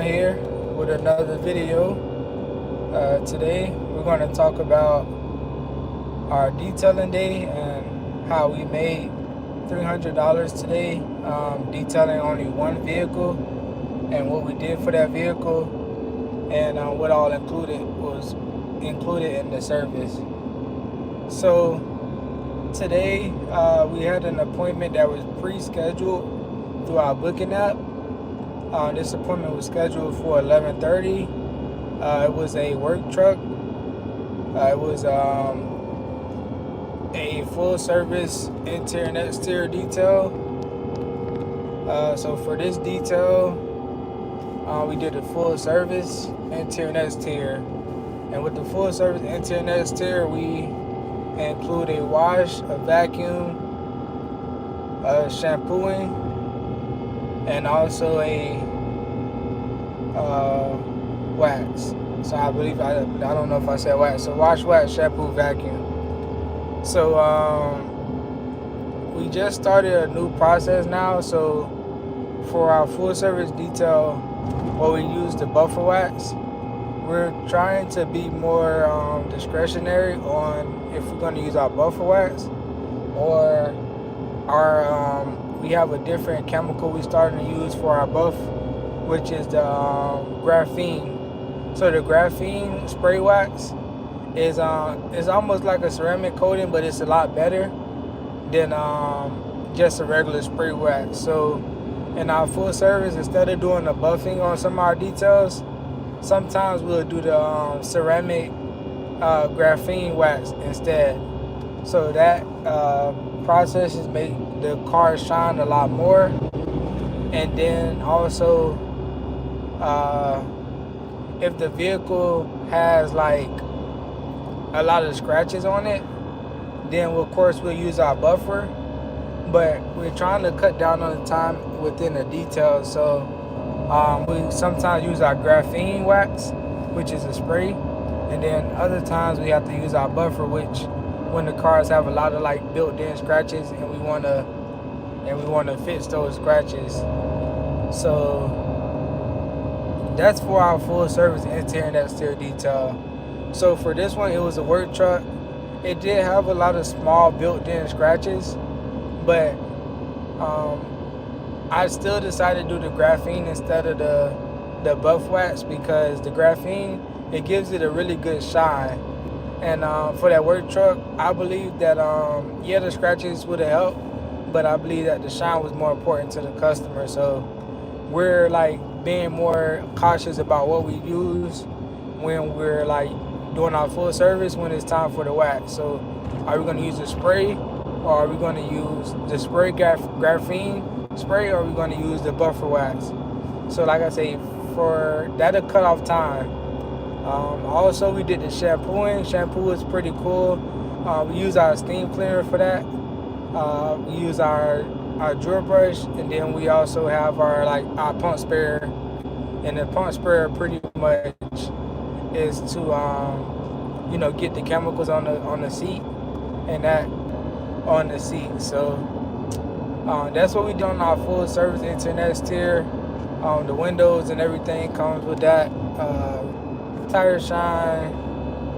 here with another video. Today we're going to talk about our detailing day and how we made $300 today, detailing only one vehicle and what we did for that vehicle, and what all included was included in the service. So today we had an appointment that was pre-scheduled through our booking app. This appointment was scheduled for 11:30. It was a work truck. It was a full service interior and exterior detail. So for this detail, we did a full service interior and exterior. And with the full service interior and exterior, we include a wash, a vacuum, shampooing, and also a wax. So I believe I don't know if I said wax. So wash, wax, shampoo, vacuum. So we just started a new process now. So for our full service detail, where we use the buffer wax, we're trying to be more discretionary on if we're going to use our buffer wax or our we have a different chemical we starting to use for our buff, which is the graphene. So the graphene spray wax is almost like a ceramic coating, but it's a lot better than just a regular spray wax. So in our full service, instead of doing the buffing on some of our details, sometimes we'll do the ceramic graphene wax instead. So that processes make the car shine a lot more. And then also, if the vehicle has like a lot of scratches on it, then of course we'll use our buffer. But we're trying to cut down on the time within the details. So we sometimes use our graphene wax, which is a spray, and then other times we have to use our buffer, which when the cars have a lot of like built-in scratches and we want to fix those scratches. So that's for our full service interior and exterior detail. So for this one, it was a work truck. It did have a lot of small built-in scratches, but I still decided to do the graphene instead of the buff wax, because the graphene, it gives it a really good shine. And for that work truck, I believe that yeah, the scratches would have helped, but I believe that the shine was more important to the customer. So we're like being more cautious about what we use when we're like doing our full service when it's time for the wax. So are we going to use the spray, or are we going to use the spray graphene spray, or are we going to use the buffer wax? So like I say, for that'll cut off time. Also, we did the shampooing. Shampoo is pretty cool. We use our steam cleaner for that. We use our drill brush, and then we also have our pump sprayer. And the pump sprayer pretty much is to get the chemicals on the seat, and that on the seat. So that's what we do on our full service internet exterior. The windows and everything comes with that. Tire shine,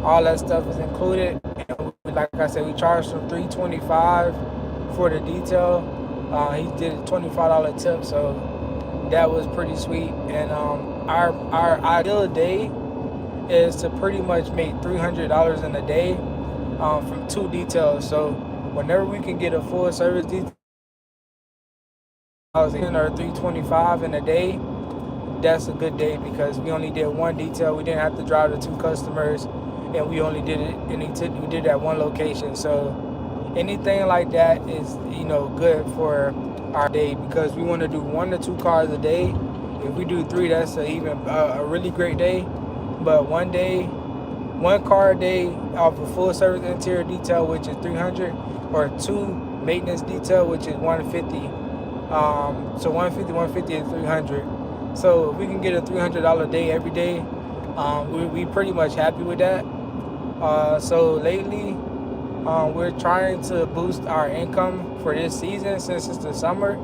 all that stuff is included. And like I said, we charged him $325 for the detail. He did a $25 tip, so that was pretty sweet. And our ideal day is to pretty much make $300 in a day from 2 details. So whenever we can get a full service detail or $325 in a day, that's a good day, because we only did 1 detail. We didn't have to drive to 2 customers, and we only did it we did it at 1 location. So anything like that is good for our day, because we want to do 1 to 2 cars a day. If we do 3, that's a really great day. But 1 car a day off a full service interior detail, which is $300, or 2 maintenance detail, which is $150. So $150 is $300. So if we can get a $300 day every day, we pretty much happy with that. So lately, we're trying to boost our income for this season since it's the summer.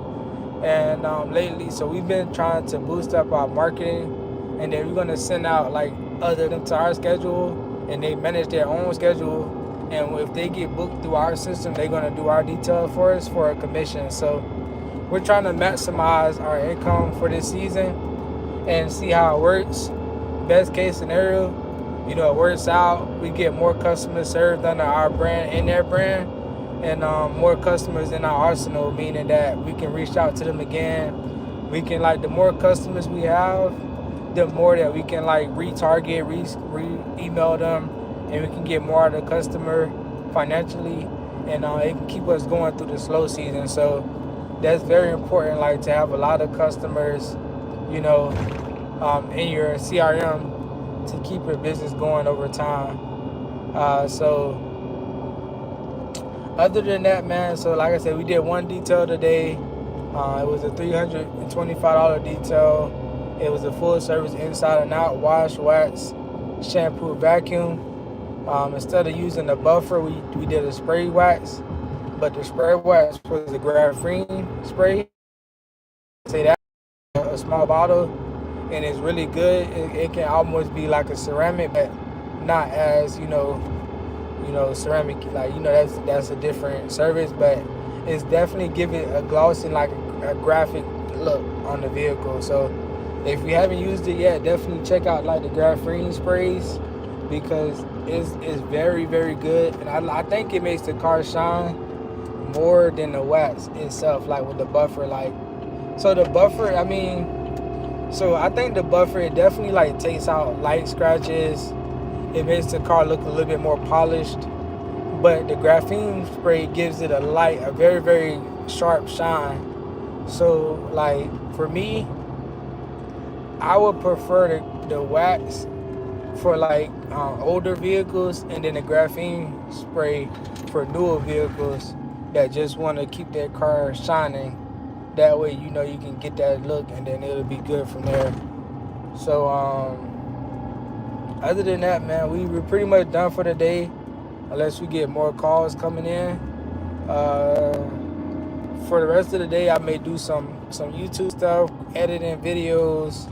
And lately, so we've been trying to boost up our marketing and then we're gonna send out like other than to our schedule, and they manage their own schedule. And if they get booked through our system, they're gonna do our detail for us for a commission. So we're trying to maximize our income for this season and see how it works. Best case scenario, it works out. We get more customers served under our brand and their brand, and more customers in our arsenal, meaning that we can reach out to them again. We can, like, the more customers we have, the more that we can, like, retarget, email them, and we can get more out of the customer financially, and it can keep us going through the slow season. So that's very important, like, to have a lot of customers, in your CRM to keep your business going over time. So other than that, man, so like I said, we did one detail today. It was a $325 detail. It was a full service inside and out, wash, wax, shampoo, vacuum. Instead of using the buffer, we did a spray wax, but the spray wax was a graphene spray. Say that, a small bottle, and it's really good. It can almost be like a ceramic, but not as ceramic, like, that's a different service, but it's definitely give it a glossy, like a graphic look on the vehicle. So if you haven't used it yet, definitely check out like the graphene sprays, because it's very, very good, and I think it makes the car shine more than the wax itself, like with the buffer. Like, so the buffer, I think the buffer, it definitely like takes out light scratches. It makes the car look a little bit more polished, but the graphene spray gives it a very, very sharp shine. So, like, for me, I would prefer the wax for like older vehicles, and then the graphene spray for newer vehicles that just want to keep their car shining. That way, you can get that look, and then it'll be good from there. So, other than that, man, we're pretty much done for the day, unless we get more calls coming in. For the rest of the day, I may do some YouTube stuff, editing videos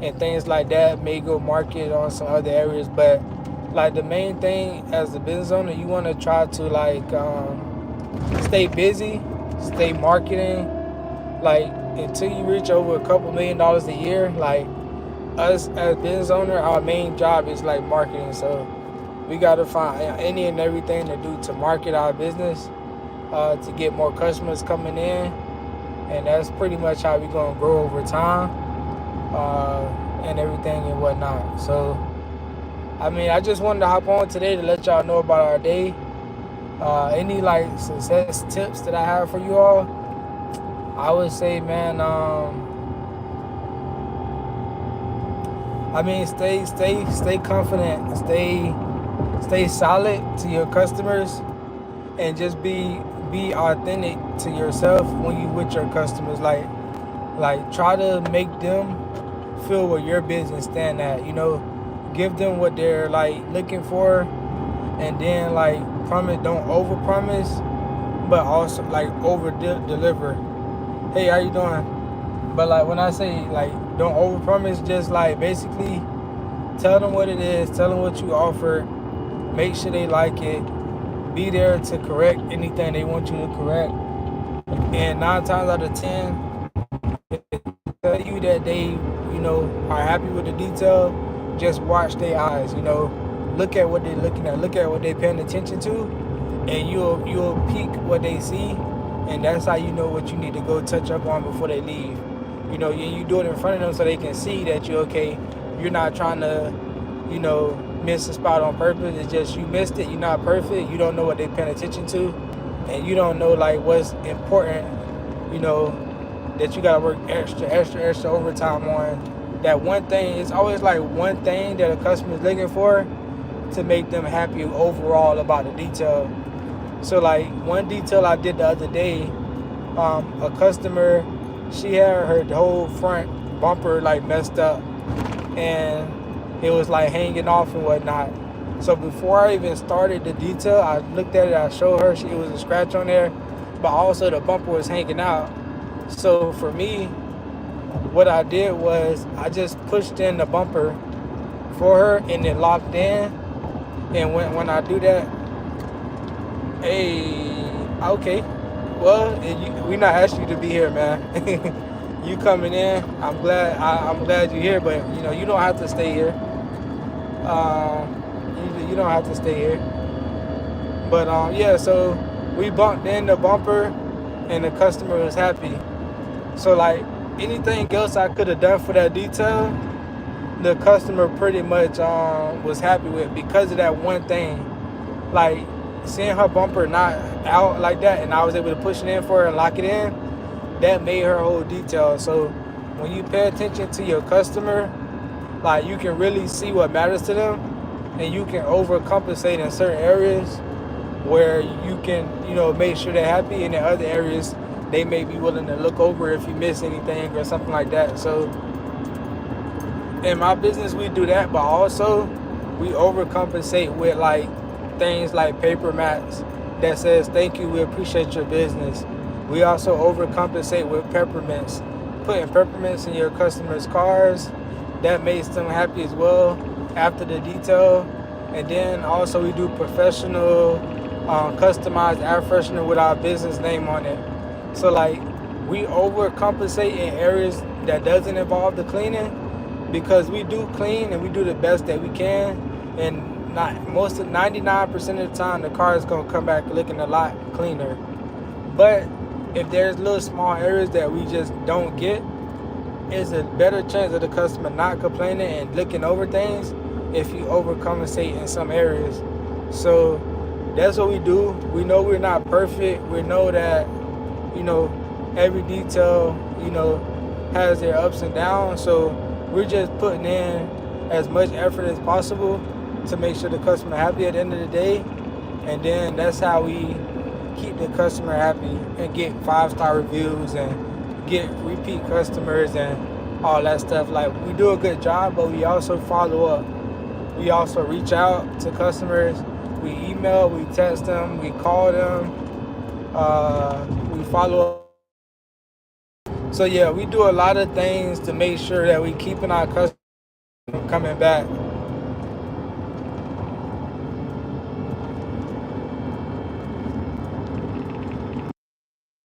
and things like that. May go market on some other areas, but like the main thing as a business owner, you want to try to like stay busy, stay marketing, like until you reach over a couple $1 million a year. Like, us as business owner, our main job is like marketing. So we got to find any and everything to do to market our business, to get more customers coming in, and that's pretty much how we're gonna grow over time, and everything and whatnot. So I just wanted to hop on today to let y'all know about our day. Any like success tips that I have for you all, I would say, man, stay confident, stay solid to your customers, and just be authentic to yourself when you with your customers. Like try to make them feel where your business stand at. Give them what they're like looking for, and then like don't over promise, but also like over deliver. Hey, how you doing? But like when I say like don't over promise, just like basically tell them what it is, tell them what you offer, make sure they like it, be there to correct anything they want you to correct. And 9 times out of 10, if they tell you that they, are happy with the detail, just watch their eyes, look at what they're looking at, look at what they're paying attention to, and you'll peek what they see, and that's how you know what you need to go touch up on before they leave. You do it in front of them so they can see that you're okay. You're not trying to, miss a spot on purpose. It's just you missed it. You're not perfect. You don't know what they're paying attention to, and you don't know like what's important, that you gotta work extra overtime on. That one thing, it's always like one thing that a customer is looking for to make them happy overall about the detail. So like one detail I did the other day, a customer, she had her whole front bumper like messed up, and it was like hanging off and whatnot. So before I even started the detail, I looked at it, I showed her it was a scratch on there, but also the bumper was hanging out. So for me, what I did was I just pushed in the bumper for her and it locked in. And when I do that, hey, okay, well, we not asking you to be here, man. You coming in? I'm glad. I'm glad you're here, but you don't have to stay here. You don't have to stay here. But yeah, so we bumped in the bumper, and the customer was happy. So like anything else I could have done for that detail, the customer pretty much was happy with because of that one thing. Like seeing her bumper not out like that, and I was able to push it in for her and lock it in. That made her whole detail. So when you pay attention to your customer, like you can really see what matters to them, and you can overcompensate in certain areas where you can, make sure they're happy, and in other areas they may be willing to look over if you miss anything or something like that. So in my business we do that, but also we overcompensate with like things like paper mats that says thank you, we appreciate your business. We also overcompensate with peppermints, putting peppermints in your customers' cars. That makes them happy as well after the detail. And then also we do professional customized air freshener with our business name on it. So like we overcompensate in areas that doesn't involve the cleaning, because we do clean and we do the best that we can, and 99% of the time the car is gonna come back looking a lot cleaner. But if there's little small areas that we just don't get, it's a better chance of the customer not complaining and looking over things if you overcompensate in some areas. So that's what we do. We know we're not perfect. We know that, every detail, has their ups and downs. So we're just putting in as much effort as possible to make sure the customer happy at the end of the day. And then that's how we keep the customer happy and get 5-star reviews and get repeat customers and all that stuff. Like we do a good job, but we also follow up. We also reach out to customers. We email, we text them, we call them, we follow up. So yeah, we do a lot of things to make sure that we keeping our customers coming back.